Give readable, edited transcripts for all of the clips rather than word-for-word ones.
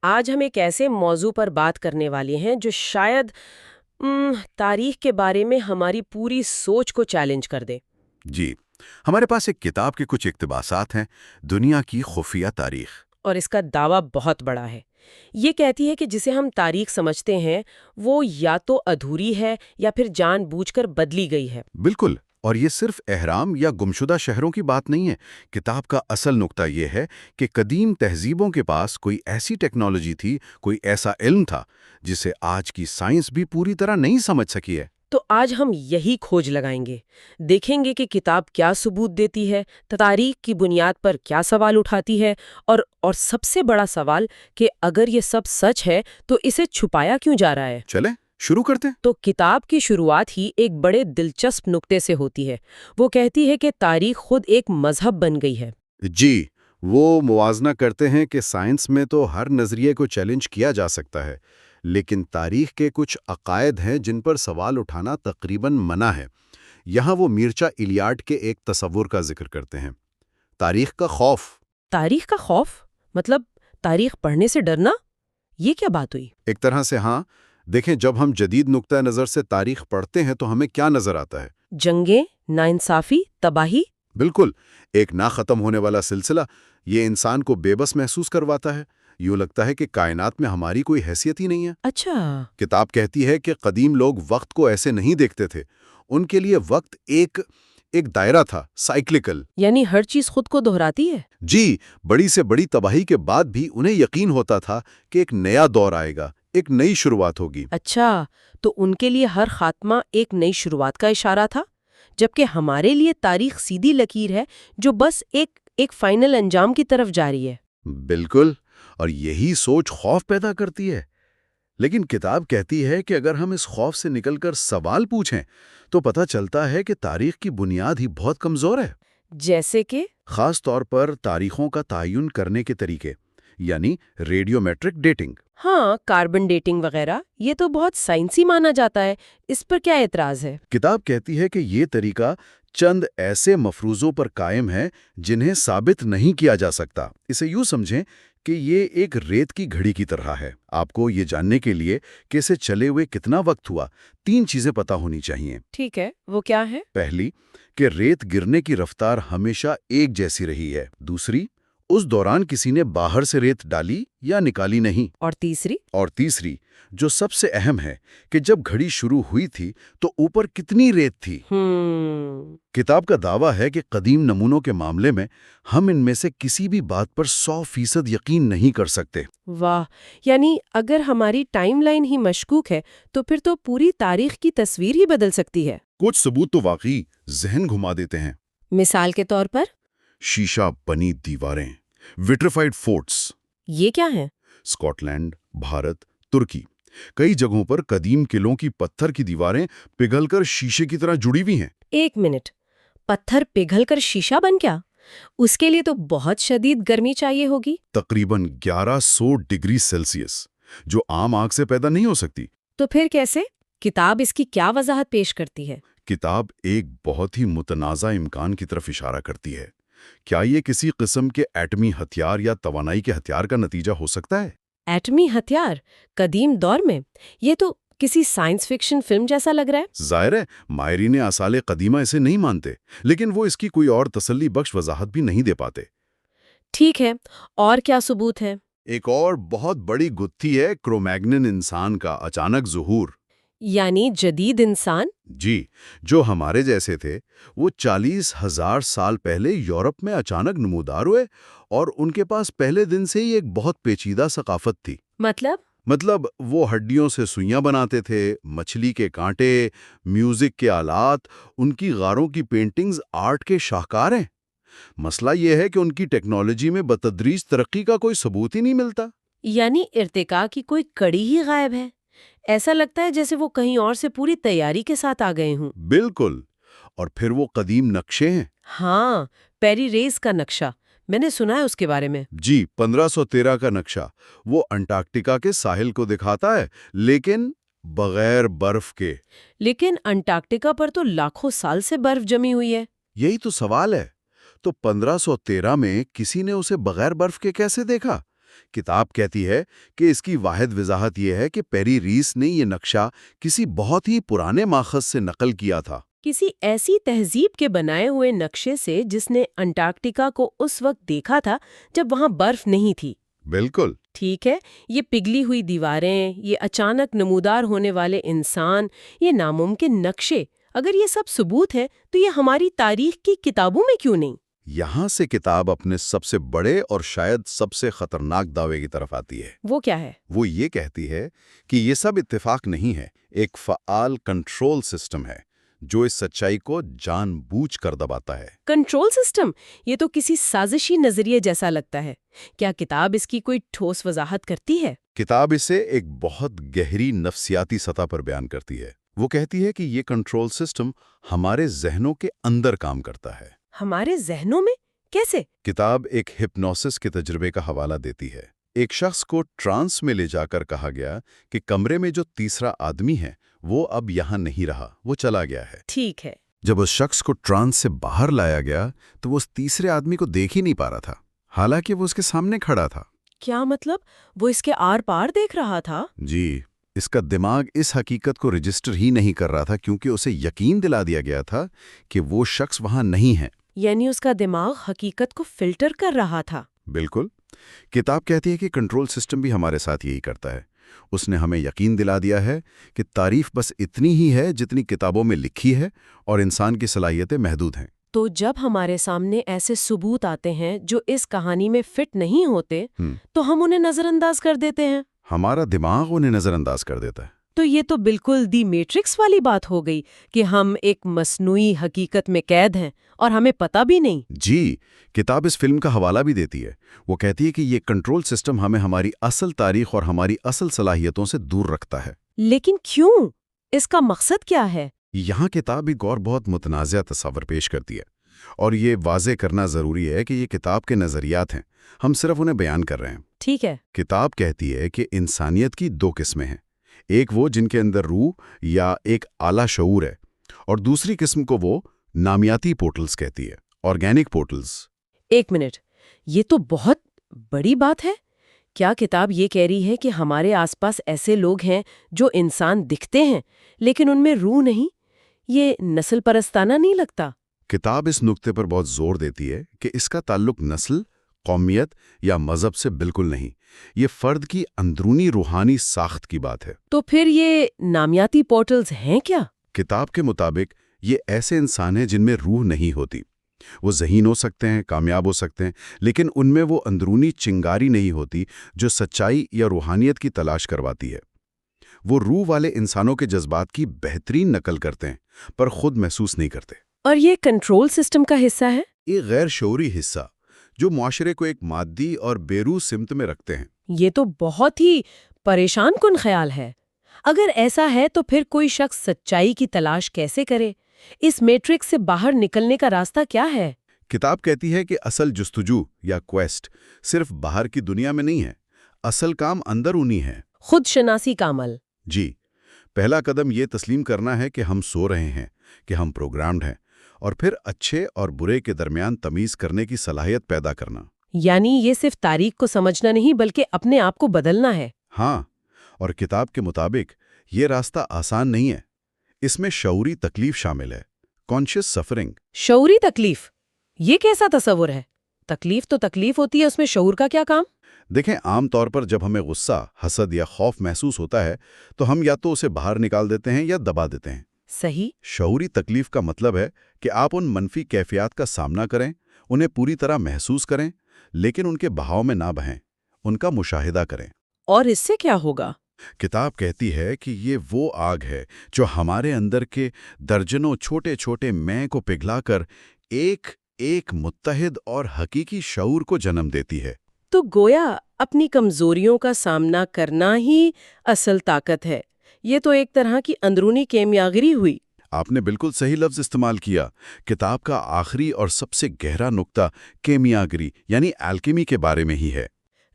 آج ہم ایک ایسے موضوع پر بات کرنے والے ہیں جو شاید تاریخ کے بارے میں ہماری پوری سوچ کو چیلنج کر دے۔ جی، ہمارے پاس ایک کتاب کے کچھ اقتباسات ہیں، دنیا کی خفیہ تاریخ۔ اور اس کا دعویٰ بہت بڑا ہے۔ یہ کہتی ہے کہ جسے ہم تاریخ سمجھتے ہیں وہ یا تو ادھوری ہے یا پھر جان بوجھ کر بدلی گئی ہے۔ بالکل، اور یہ صرف اہرام یا گمشدہ شہروں کی بات نہیں ہے۔ کتاب کا اصل نقطہ یہ ہے کہ قدیم تہذیبوں کے پاس کوئی ایسی ٹیکنالوجی تھی، کوئی ایسا علم تھا، جسے آج کی سائنس بھی پوری طرح نہیں سمجھ سکی ہے۔ تو آج ہم یہی کھوج لگائیں گے، دیکھیں گے کہ کتاب کیا ثبوت دیتی ہے، تاریخ کی بنیاد پر کیا سوال اٹھاتی ہے، اور سب سے بڑا سوال کہ اگر یہ سب سچ ہے تو اسے چھپایا کیوں جا رہا ہے۔ چلیں شروع کرتے ہیں۔ تو کتاب کی شروعات ہی ایک بڑے دلچسپ نقطے سے ہوتی ہے۔ وہ کہتی ہے کہ تاریخ خود ایک مذہب بن گئی ہے۔ جی، وہ موازنہ کرتے ہیں کہ سائنس میں تو ہر نظریے کو چیلنج کیا جا سکتا ہے، لیکن تاریخ کے کچھ عقائد ہیں جن پر سوال اٹھانا تقریباً منع ہے۔ یہاں وہ میرچا ایلیاڈ کے ایک تصور کا ذکر کرتے ہیں، تاریخ کا خوف۔ تاریخ کا خوف؟ مطلب تاریخ پڑھنے سے ڈرنا؟ یہ کیا بات ہوئی؟ ایک طرح سے ہاں، دیکھیں جب ہم جدید نقطہ نظر سے تاریخ پڑھتے ہیں تو ہمیں کیا نظر آتا ہے؟ جنگیں، ناانصافی، تباہی۔ بالکل، ایک نہ ختم ہونے والا سلسلہ۔ یہ انسان کو بے بس محسوس کرواتا ہے، یوں لگتا ہے کہ کائنات میں ہماری کوئی حیثیت ہی نہیں ہے۔ اچھا۔ کتاب کہتی ہے کہ قدیم لوگ وقت کو ایسے نہیں دیکھتے تھے، ان کے لیے وقت ایک دائرہ تھا، سائیکلیکل۔ یعنی ہر چیز خود کو دہراتی ہے۔ جی، بڑی سے بڑی تباہی کے بعد بھی انہیں یقین ہوتا تھا کہ ایک نیا دور آئے گا، ایک نئی شروعات ہوگی۔ اچھا، تو ان کے لیے ہر خاتمہ ایک نئی شروعات کا اشارہ تھا، جبکہ ہمارے لیے تاریخ سیدھی لکیر ہے جو بس ایک فائنل انجام کی طرف جاری ہے۔ بالکل، اور یہی سوچ خوف پیدا کرتی ہے۔ لیکن کتاب کہتی ہے کہ اگر ہم اس خوف سے نکل کر سوال پوچھیں تو پتہ چلتا ہے کہ تاریخ کی بنیاد ہی بہت کمزور ہے۔ جیسے کہ؟ خاص طور پر تاریخوں کا تعین کرنے کے طریقے، یعنی ریڈیو میٹرک ڈیٹنگ۔ ہاں، کاربن ڈیٹنگ وغیرہ، یہ تو بہت سائنسی مانا جاتا ہے، اس پر کیا اعتراض ہے؟ کتاب کہتی ہے کہ یہ طریقہ چند ایسے مفروضوں پر قائم ہے جنہیں ثابت نہیں کیا جا سکتا۔ اسے یوں سمجھیں کہ یہ ایک ریت کی گھڑی کی طرح ہے۔ آپ کو یہ جاننے کے لیے کہ اسے چلے ہوئے کتنا وقت ہوا، 3 چیزیں پتہ ہونی چاہیے۔ ٹھیک ہے، وہ کیا ہے؟ پہلی، کہ ریت گرنے کی رفتار ہمیشہ ایک جیسی رہی ہے۔ دوسری، اس دوران کسی نے باہر سے ریت ڈالی یا نکالی نہیں۔ اور تیسری، جو سب سے اہم ہے، کہ جب گھڑی شروع ہوئی تھی تو اوپر کتنی ریت تھی۔ کتاب کا دعویٰ ہے کہ قدیم نمونوں کے معاملے میں ہم ان میں سے کسی بھی بات پر 100% یقین نہیں کر سکتے۔ واہ، یعنی اگر ہماری ٹائم لائن ہی مشکوک ہے تو پھر تو پوری تاریخ کی تصویر ہی بدل سکتی ہے۔ کچھ ثبوت تو واقعی ذہن گھما دیتے ہیں۔ مثال کے طور پر؟ شیشہ بنی دیواریں، وٹریفائڈ فورٹس۔ یہ کیا ہیں؟ اسکاٹ لینڈ، بھارت، ترکی، کئی جگہوں پر قدیم قلعوں کی پتھر کی دیواریں پگھل کر شیشے کی طرح جڑی ہوئی ہیں۔ ایک منٹ، پتھر پگھل کر شیشہ بن کیا؟ اس کے لیے تو بہت شدید گرمی چاہیے ہوگی۔ تقریباً 1100 ڈگری سیلسیس، جو عام آگ سے پیدا نہیں ہو سکتی۔ تو پھر کیسے؟ کتاب اس کی کیا وضاحت پیش کرتی ہے؟ کتاب ایک بہت ہی متنازع امکان کی طرف اشارہ کرتی ہے۔ کیا یہ کسی قسم کے ایٹمی ہتھیار یا توانائی کے ہتھیار کا نتیجہ ہو سکتا ہے؟ ایٹمی ہتھیار قدیم دور میں؟ یہ تو کسی سائنس فکشن فلم جیسا لگ رہا ہے۔ ظاہر ہے ماہرین آثار قدیمہ اسے نہیں مانتے، لیکن وہ اس کی کوئی اور تسلی بخش وضاحت بھی نہیں دے پاتے۔ ٹھیک ہے، اور کیا ثبوت ہے؟ ایک اور بہت بڑی گتھی ہے کرومیگنن انسان کا اچانک ظہور۔ یعنی جدید انسان؟ جی، جو ہمارے جیسے تھے، وہ 40,000 سال پہلے یورپ میں اچانک نمودار ہوئے، اور ان کے پاس پہلے دن سے ہی ایک بہت پیچیدہ ثقافت تھی۔ مطلب وہ ہڈیوں سے سوئیاں بناتے تھے، مچھلی کے کانٹے، میوزک کے آلات، ان کی غاروں کی پینٹنگز آرٹ کے شاہکار ہیں۔ مسئلہ یہ ہے کہ ان کی ٹیکنالوجی میں بتدریج ترقی کا کوئی ثبوت ہی نہیں ملتا۔ یعنی ارتقاء کی کوئی کڑی ہی غائب ہے۔ ایسا لگتا ہے جیسے وہ کہیں اور سے پوری تیاری کے ساتھ آ گئے ہوں۔ بالکل، اور پھر وہ قدیم نقشے ہیں۔ ہاں، پیری ریس کا نقشہ، میں نے سنا ہے اس کے بارے میں۔ جی، 1513 کا نقشہ، وہ انٹارکٹیکا کے ساحل کو دکھاتا ہے، لیکن بغیر برف کے۔ لیکن انٹارکٹیکا پر تو لاکھوں سال سے برف جمی ہوئی ہے۔ یہی تو سوال ہے۔ تو 1513 میں کسی نے اسے بغیر برف کے کیسے دیکھا؟ کتاب کہتی ہے کہ اس کی واحد وضاحت یہ ہے کہ پیری ریس نے یہ نقشہ کسی بہت ہی پرانے ماخذ سے نقل کیا تھا، کسی ایسی تہذیب کے بنائے ہوئے نقشے سے جس نے انٹارکٹیکا کو اس وقت دیکھا تھا جب وہاں برف نہیں تھی۔ بالکل ٹھیک ہے، یہ پگھلی ہوئی دیواریں، یہ اچانک نمودار ہونے والے انسان، یہ ناممکن نقشے، اگر یہ سب ثبوت ہے تو یہ ہماری تاریخ کی کتابوں میں کیوں نہیں؟ یہاں سے کتاب اپنے سب سے بڑے اور شاید سب سے خطرناک دعوے کی طرف آتی ہے۔ وہ کیا ہے؟ وہ یہ کہتی ہے کہ یہ سب اتفاق نہیں ہے، ایک فعال کنٹرول سسٹم ہے جو اس سچائی کو جان بوجھ کر دباتا ہے۔ Control system? یہ تو کسی سازشی نظریے جیسا لگتا ہے۔ کیا کتاب اس کی کوئی ٹھوس وضاحت کرتی ہے؟ کتاب اسے ایک بہت گہری نفسیاتی سطح پر بیان کرتی ہے۔ وہ کہتی ہے کہ یہ کنٹرول سسٹم ہمارے ذہنوں کے اندر کام کرتا ہے۔ ہمارے ذہنوں میں؟ کیسے؟ کتاب ایک ہپنوسس کے تجربے کا حوالہ دیتی ہے۔ ایک شخص کو ٹرانس میں لے جا کر کہا گیا کہ کمرے میں جو تیسرا آدمی ہے وہ اب یہاں نہیں رہا، وہ چلا گیا ہے۔ ٹھیک ہے۔ جب اس شخص کو ٹرانس سے باہر لایا گیا تو وہ اس تیسرے آدمی کو دیکھ ہی نہیں پا رہا تھا، حالانکہ وہ اس کے سامنے کھڑا تھا۔ کیا مطلب؟ وہ اس کے آر پار دیکھ رہا تھا؟ جی، اس کا دماغ اس حقیقت کو رجسٹر ہی نہیں کر رہا تھا کیونکہ اسے یقین دلا دیا گیا تھا کہ وہ شخص وہاں نہیں ہے۔ یعنی اس کا دماغ حقیقت کو فلٹر کر رہا تھا۔ بالکل۔ کتاب کہتی ہے کہ کنٹرول سسٹم بھی ہمارے ساتھ یہی کرتا ہے۔ اس نے ہمیں یقین دلا دیا ہے کہ تعریف بس اتنی ہی ہے جتنی کتابوں میں لکھی ہے اور انسان کی صلاحیتیں محدود ہیں۔ تو جب ہمارے سامنے ایسے ثبوت آتے ہیں جو اس کہانی میں فٹ نہیں ہوتے تو ہم انہیں نظر انداز کر دیتے ہیں۔ ہمارا دماغ انہیں نظر انداز کر دیتا ہے۔ تو یہ تو بالکل دی میٹرکس والی بات ہو گئی کہ ہم ایک مصنوعی حقیقت میں قید ہیں اور ہمیں پتہ بھی نہیں۔ جی، کتاب اس فلم کا حوالہ بھی دیتی ہے۔ وہ کہتی ہے کہ یہ کنٹرول سسٹم ہمیں ہماری اصل تاریخ اور ہماری اصل صلاحیتوں سے دور رکھتا ہے۔ لیکن کیوں؟ اس کا مقصد کیا ہے؟ یہاں کتاب ایک اور بہت متنازع تصور پیش کرتی ہے، اور یہ واضح کرنا ضروری ہے کہ یہ کتاب کے نظریات ہیں، ہم صرف انہیں بیان کر رہے ہیں۔ ٹھیک ہے۔ کتاب کہتی ہے کہ انسانیت کی دو قسمیں ہیں، ایک وہ جن کے اندر روح یا ایک اعلیٰ شعور ہے، اور دوسری قسم کو وہ نامیاتی پورٹلز کہتی ہے، آرگینک پورٹلز۔ ایک منٹ، یہ تو بہت بڑی بات ہے۔ کیا کتاب یہ کہہ رہی ہے کہ ہمارے آس پاس ایسے لوگ ہیں جو انسان دکھتے ہیں لیکن ان میں روح نہیں؟ یہ نسل پرستانہ نہیں لگتا؟ کتاب اس نقطے پر بہت زور دیتی ہے کہ اس کا تعلق نسل، قومیت یا مذہب سے بالکل نہیں، یہ فرد کی اندرونی روحانی ساخت کی بات ہے۔ تو پھر یہ نامیاتی پورٹلز ہیں کیا؟ کتاب کے مطابق یہ ایسے انسان ہیں جن میں روح نہیں ہوتی۔ وہ ذہین ہو سکتے ہیں، کامیاب ہو سکتے ہیں، لیکن ان میں وہ اندرونی چنگاری نہیں ہوتی جو سچائی یا روحانیت کی تلاش کرواتی ہے۔ وہ روح والے انسانوں کے جذبات کی بہترین نقل کرتے ہیں پر خود محسوس نہیں کرتے۔ اور یہ کنٹرول سسٹم کا حصہ ہے؟ ایک غیر شعوری حصہ جو معاشرے کو ایک مادی اور بیروح سمت میں رکھتے ہیں۔ یہ تو بہت ہی پریشان کن خیال ہے۔ اگر ایسا ہے تو پھر کوئی شخص سچائی کی تلاش کیسے کرے؟ اس میٹرکس سے باہر نکلنے کا راستہ کیا ہے؟ کتاب کہتی ہے کہ اصل جستجو یا کویسٹ صرف باہر کی دنیا میں نہیں ہے، اصل کام اندرونی ہے۔ خود شناسی کا عمل۔ جی، پہلا قدم یہ تسلیم کرنا ہے کہ ہم سو رہے ہیں، کہ ہم پروگرامڈ ہیں، اور پھر اچھے اور برے کے درمیان تمیز کرنے کی صلاحیت پیدا کرنا۔ یعنی یہ صرف تاریخ کو سمجھنا نہیں بلکہ اپنے آپ کو بدلنا ہے۔ ہاں، اور کتاب کے مطابق یہ راستہ آسان نہیں ہے۔ اس میں شعوری تکلیف شامل ہے، کانشیس سفرنگ۔ شعوری تکلیف؟ یہ کیسا تصور ہے؟ تکلیف تو تکلیف ہوتی ہے، اس میں شعور کا کیا کام؟ دیکھیں، عام طور پر جب ہمیں غصہ، حسد یا خوف محسوس ہوتا ہے تو ہم یا تو اسے باہر نکال دیتے ہیں یا دبا دیتے ہیں۔ صحیح۔ شعوری تکلیف کا مطلب ہے کہ آپ ان منفی کیفیات کا سامنا کریں، انہیں پوری طرح محسوس کریں، لیکن ان کے بہاؤ میں نہ بہیں، ان کا مشاہدہ کریں۔ اور اس سے کیا ہوگا؟ کتاب کہتی ہے کہ یہ وہ آگ ہے جو ہمارے اندر کے درجنوں چھوٹے چھوٹے میں کو پگھلا کر ایک متحد اور حقیقی شعور کو جنم دیتی ہے۔ تو گویا اپنی کمزوریوں کا سامنا کرنا ہی اصل طاقت ہے۔ یہ تو ایک طرح کی اندرونی کیمیاگری ہوئی۔ آپ نے بالکل صحیح لفظ استعمال کیا۔ کتاب کا آخری اور سب سے گہرا نقطہ کیمیاگری یعنی الکیمی کے بارے میں ہی ہے۔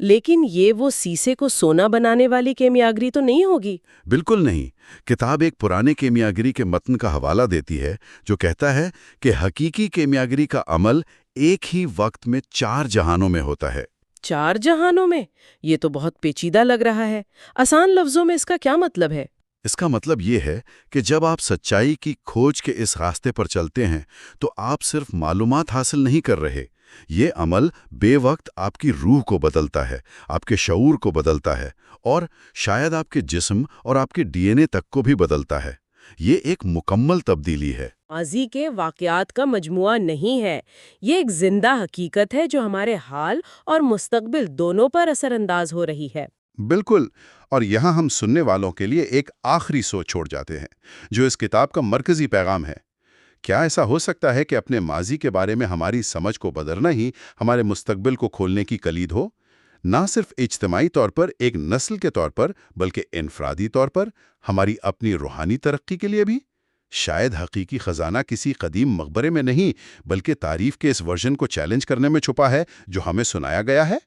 لیکن یہ وہ سیسے کو سونا بنانے والی کیمیاگری تو نہیں ہوگی؟ بالکل نہیں۔ کتاب ایک پرانے کیمیاگری کے متن کا حوالہ دیتی ہے جو کہتا ہے کہ حقیقی کیمیاگری کا عمل ایک ہی وقت میں 4 جہانوں میں ہوتا ہے۔ 4 جہانوں میں؟ یہ تو بہت پیچیدہ لگ رہا ہے۔ آسان لفظوں میں اس کا کیا مطلب ہے؟ اس کا مطلب یہ ہے کہ جب آپ سچائی کی کھوج کے اس راستے پر چلتے ہیں تو آپ صرف معلومات حاصل نہیں کر رہے۔ یہ عمل بے وقت آپ کی روح کو بدلتا ہے، آپ کے شعور کو بدلتا ہے، اور شاید آپ کے جسم اور آپ کے ڈی این اے تک کو بھی بدلتا ہے۔ یہ ایک مکمل تبدیلی ہے۔ ماضی کے واقعات کا مجموعہ نہیں ہے، یہ ایک زندہ حقیقت ہے جو ہمارے حال اور مستقبل دونوں پر اثر انداز ہو رہی ہے۔ بالکل، اور یہاں ہم سننے والوں کے لیے ایک آخری سوچ چھوڑ جاتے ہیں، جو اس کتاب کا مرکزی پیغام ہے۔ کیا ایسا ہو سکتا ہے کہ اپنے ماضی کے بارے میں ہماری سمجھ کو بدلنا ہی ہمارے مستقبل کو کھولنے کی کلید ہو؟ نہ صرف اجتماعی طور پر ایک نسل کے طور پر، بلکہ انفرادی طور پر ہماری اپنی روحانی ترقی کے لیے بھی؟ شاید حقیقی خزانہ کسی قدیم مقبرے میں نہیں، بلکہ تعریف کے اس ورژن کو چیلنج کرنے میں چھپا ہے جو ہمیں سنایا گیا ہے۔